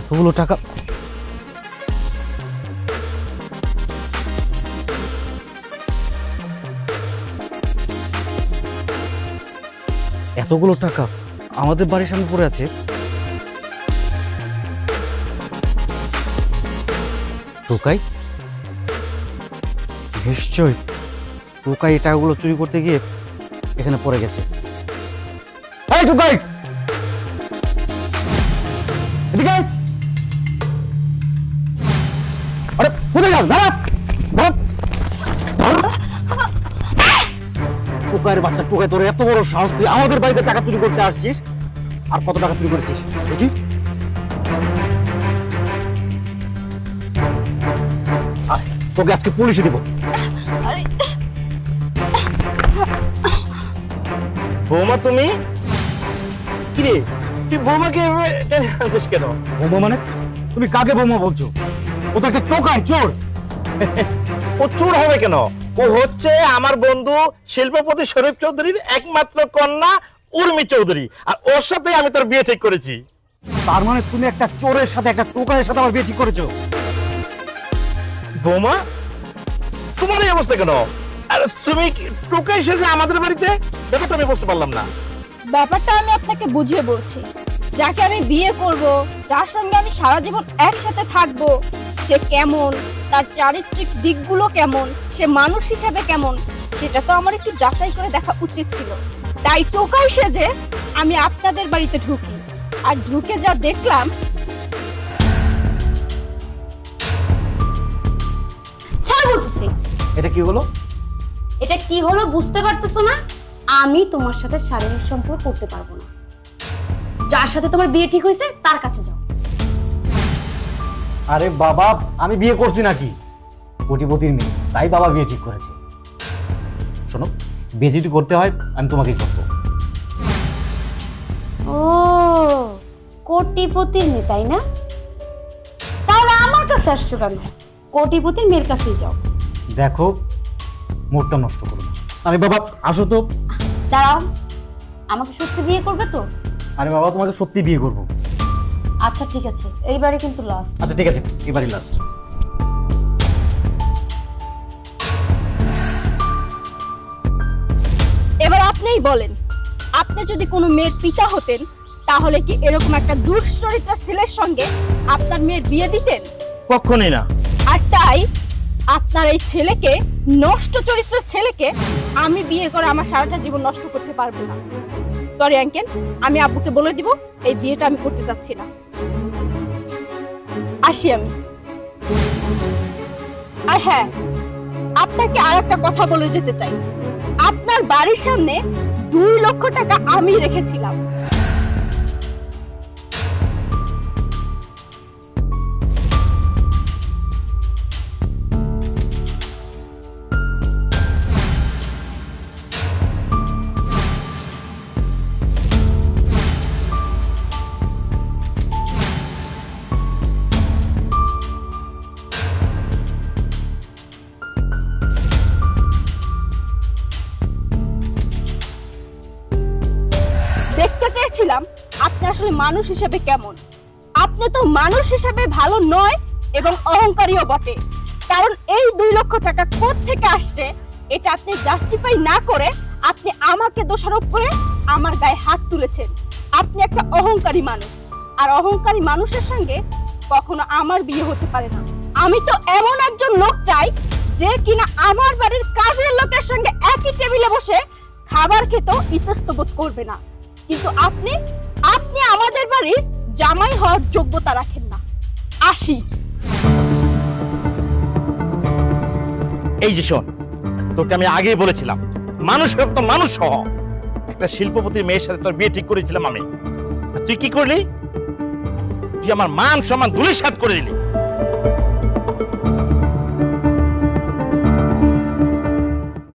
এতগুলো টাকা আমাদের বাড়ির সামনে পড়ে আছে। টোকাই নিশ্চয় টোকাই এই টাকাগুলো চুরি করতে গিয়ে এখানে পড়ে গেছে। এই টোকাই এদিকে আয়। আরে কোথায় যাস? দাঁড়া দাঁড়া। টোকাইয়ের বাচ্চা, টোকাই তোর এত বড় সাহস, তুই আমাদের বাড়িতে টাকা চুরি করতে আসছিস? আর কত টাকা চুরি করেছিস দেখি? তোকে আজকে পুলিশে দিব। বৌমা তুমি কি রে, তুই বৌমাকে টেনে আনছিস কেন? বৌমা মানে? তুমি কাকে বৌমা বলছো? ও তো একটা টোকাই, চোর। ও চোর হবে কেন? ও হচ্ছে আমার বন্ধু শিল্পপতি শরীফ চৌধুরীর একমাত্র কন্যা উর্মি চৌধুরী, আর ওর সাথে আমি তোর বিয়ে ঠিক করেছি। তার মানে তুমি একটা চোরের সাথে, একটা টোকাইয়ের সাথে আমার বিয়ে ঠিক করেছো? বৌমা তোমার এই অবস্থা কেন? আর তুমি টোকাই এসেছে আমাদের বাড়িতে, ব্যাপারটা আমি বুঝতে পারলাম না। ব্যাপারটা আমি আপনাকে বুঝিয়ে বলছি। যাকে আমি বিয়ে করব, যার সঙ্গে আমি সারা জীবন একসাথে থাকব, সে কেমন, তার চারিত্রিক দিকগুলো কেমন, সে মানুষ হিসেবে কেমন, সেটা তো আমার একটু যাচাই করে দেখা উচিত ছিল। তাই টোকাই সেজে আমি আপনাদের বাড়িতে ঢুকি, আর ঢুকে যা দেখলাম। ছাড় বলতেছি। এটা কি হলো? এটা কি হলো বুঝতে পারতেছো না? আমি তোমার সাথে শারীরিক সম্পর্ক করতে পারবো না। যার সাথে তোমার বিয়ে ঠিক হয়েছে তার কাছে যাও। আরে বাবা, আমি বিয়ে করছি নাকি? কোটিপতির মেয়ে, তাই বাবা বিয়ে ঠিক করেছে। শোনো, বিয়ে যদি করতে হয় আমি তোমাকেই করবো। ও কোটিপতির মেয়ে তাই না? তাহলে আমার কাছে আসছো কেন? কোটিপতির মেয়ের কাছেই যাও। দেখো, মুডটা নষ্ট করো না। আরে বাবা আসো তো। দাঁড়াও, আমাকে সত্যি বিয়ে করবে তো? আরে বাবা, তোমাকে সত্যি বিয়ে করবো। আচ্ছা ঠিক আছে, এইবারে কিন্তু লাস্ট। আচ্ছা ঠিক আছে, এবারই লাস্ট। এবার আপনিই বলেন, আপনি যদি কোনো মেয়ের পিতা হতেন, তাহলে কি এরকম একটা দুশ্চরিত্র ছেলের সঙ্গে আপনার মেয়ের বিয়ে দিতেন? কখনোই না। আর তাই আপনার এই ছেলেকে, নষ্ট চরিত্রের ছেলেকে আমি বিয়ে করে আমার সারাটা জীবন নষ্ট করতে পারবো না। সরি আঙ্কেল, আমি আব্বুকে বলে দিব এই বিয়েটা আমি করতে চাচ্ছি না। আসি আমি। আর হ্যাঁ, আপনাকে আর একটা কথা বলে যেতে চাই। আপনার বাড়ির সামনে 2 লক্ষ টাকা আমি রেখেছিলাম। দেখতে চেয়েছিলাম আপনি আসলে মানুষ হিসেবে কেমন। আপনি তো মানুষ হিসেবে ভালো নয় এবং অহংকারীও বটে। কারণ এই 2 লক্ষ টাকা কোথা থেকে আসছে এটা আপনি জাস্টিফাই না করে আপনি আমাকে দোষারোপ করে আমার গায়ে হাত তুলেছেন। আপনি একটা অহংকারী মানুষ, আর অহংকারী মানুষের সঙ্গে কখনো আমার বিয়ে হতে পারে না। আমি তো এমন একজন লোক চাই যে কিনা আমার বাড়ির কাজের লোকের সঙ্গে একই টেবিলে বসে খাবার খেতেও ইতস্তত বোধ করবে না। কিন্তু আপনি আমাদের বাড়ির জামাই হওয়ার যোগ্যতা রাখেন না। আসি। এই যে শোন, তোকে আমি আগেই বলেছিলাম মানুষের তো মানুষ সহ একটা শিল্পপতির মেয়ের সাথে তোর বিয়ে ঠিক করেছিলাম আমি। তুই কি করলি? তুই আমার মান সম্মান ধুলিসাৎ করে দিলি।